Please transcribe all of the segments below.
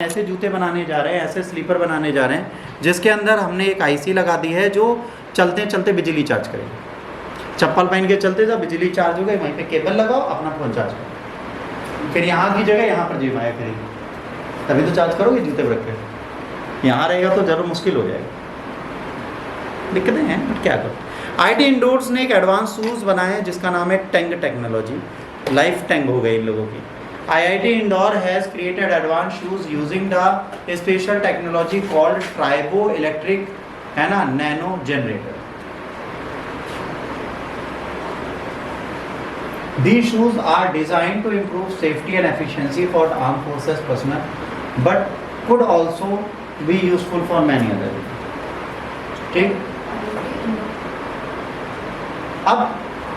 ऐसे जूते बनाने जा रहे हैं, ऐसे स्लीपर बनाने जा रहे हैं जिसके अंदर हमने एक आईसी लगा दी है जो चलते चलते बिजली चार्ज करेगी। चप्पल पहन के चलते जब बिजली चार्ज हो गई वहीं पे केबल लगाओ, अपना फोन चार्ज करो, फिर यहाँ की जगह यहाँ पर जिमाया करेगी, तभी तो चार्ज करोगे जूते पर रख कर। यहाँ रहेगा तो जरूर मुश्किल हो जाएगा, दिक्कतें हैं बट क्या करो। आईटी इंडोर्स ने एक एडवांस शूज़ बनाया है जिसका नाम है टैंग टेक्नोलॉजी। लाइफ टैंग हो गई इन लोगों की। IIT Indore has created advanced shoes using the special technology called triboelectric है ना nano generator. These shoes are designed to improve safety and efficiency for armed forces personnel, but could also be useful for many other. ठीक? अब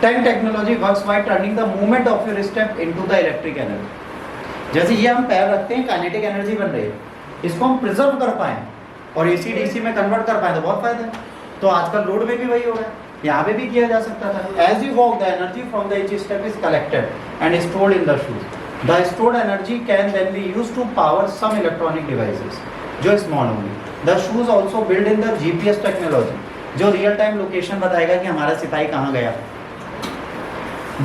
Tang technology works by turning the movement of your step into the electric energy. जैसे ये हम पैर रखते हैं, kinetic energy बन रही है, इसको हम प्रिजर्व कर पाएँ और AC DC में कन्वर्ट कर पाएँ तो बहुत फायदा है। तो आजकल रोड में भी वही हो रहा है, यहाँ पे भी किया जा सकता था। As you walk the energy from the each step is collected and stored in the shoes. The stored energy can then be used to power some electronic devices जो स्मॉल होंगी। The shoes also build in the GPS technology जो real time location बताएगा कि हमारा सिपाही कहाँ गया।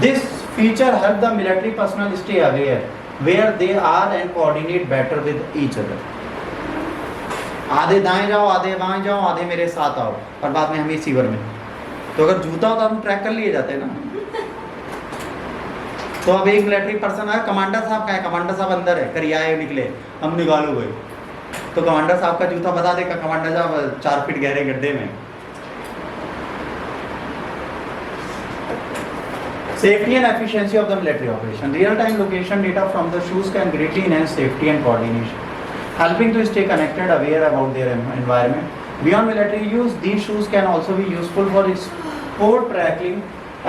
This feature help the military personnel stay aware where they are and coordinate better with each other. आधे दाएं जाओ, आधे बाएं जाओ, आधे मेरे साथ आओ, और बाद में हम ही सीवर में। तो अगर जूता होता हम ट्रैक कर लिए जाते ना। तो अब एक मिलिट्री पर्सन आया, कमांडर साहब कहाँ है? कमांडर साहब अंदर है, करिए आए निकले, हम निकालो गए। तो कमांडर साहब का जूता बता देगा, कमांडर साहब 4 फीट गहरे गड्ढे में। Safety and efficiency of the military operation. Real-time location data from the shoes can greatly enhance safety and coordination, helping to stay connected, aware about their environment. Beyond military use, these shoes can also be useful for sport tracking,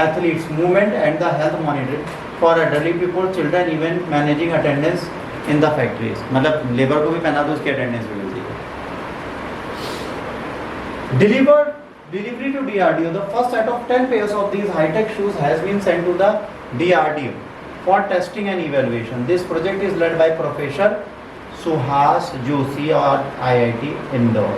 athletes' movement, and the health monitoring for elderly people, children, even managing attendance in the factories. मतलब labour को भी पहना दो, उसकी attendance भी मिलती है। Delivery to DRDO. The first set of 10 pairs of these high-tech shoes has been sent to the DRDO for testing and evaluation. This project is led by Professor Suhas Joshi of IIT Indore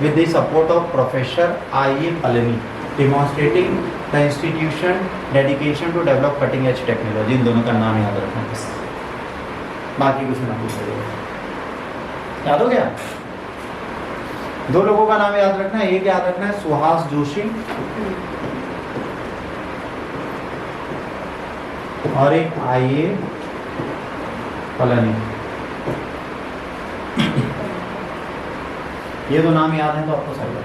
with the support of Professor I.E. Palani, demonstrating the institution dedication to develop cutting-edge technology. इन दोनों का नाम याद रखना बस, बाकी कुछ ना पूछो। याद हो गया? 2 लोगों का नाम याद रखना है, एक याद रखना है सुहास जोशी और एक IE पलानी। ये 2 नाम याद हैं तो आपको सही है।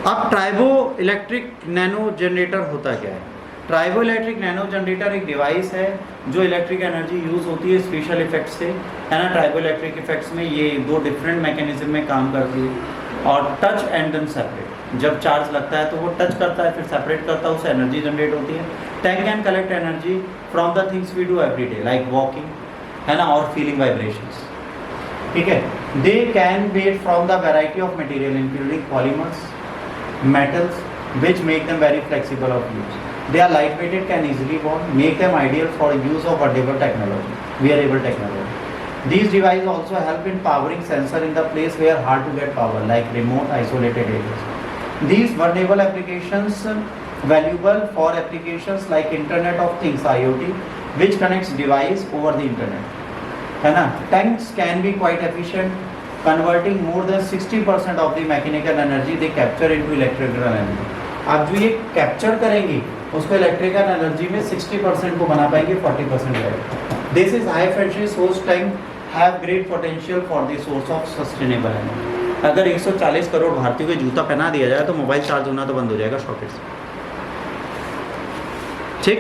अब ट्राइबो इलेक्ट्रिक नैनो जनरेटर होता क्या है? ट्राइबो इलेक्ट्रिक नैनो जनरेटर एक डिवाइस है जो इलेक्ट्रिक एनर्जी यूज़ होती है स्पेशल इफेक्ट्स से, है ना। ट्राइबो इलेक्ट्रिक इफेक्ट्स में ये 2 डिफरेंट मैकेनिज्म में काम करती है। और टच एंड देन सेपरेट, जब चार्ज लगता है तो वो टच करता है, फिर सेपरेट करता है, उससे एनर्जी जनरेट होती है। Tank can collect energy from the things we do every day like walking, है ना, और फीलिंग वाइब्रेशंस। ठीक है। They can made from the variety of material including polymers, metals which make them very flexible of use. They are lightweighted, can easily worn, make them ideal for use of wearable technology. These devices also help in powering sensor in the place where hard to get power, like remote isolated areas. These wearable applications valuable for applications like Internet of Things (IoT), which connects device over the internet. है ना? Tanks can be quite efficient, converting more than 60% of the mechanical energy they capture into electrical energy. आप जो ये capture करेंगी उसको electrical energy में 60% को बना पाएंगे, 40% रहेगा। This is high efficiency source tank have great potential for the source of sustainable energy. अगर 140 करोड़ भारतीयों को जूता पहना दिया जाए तो मोबाइल चार्ज होना तो बंद हो जाएगा शॉकेट से। ठीक।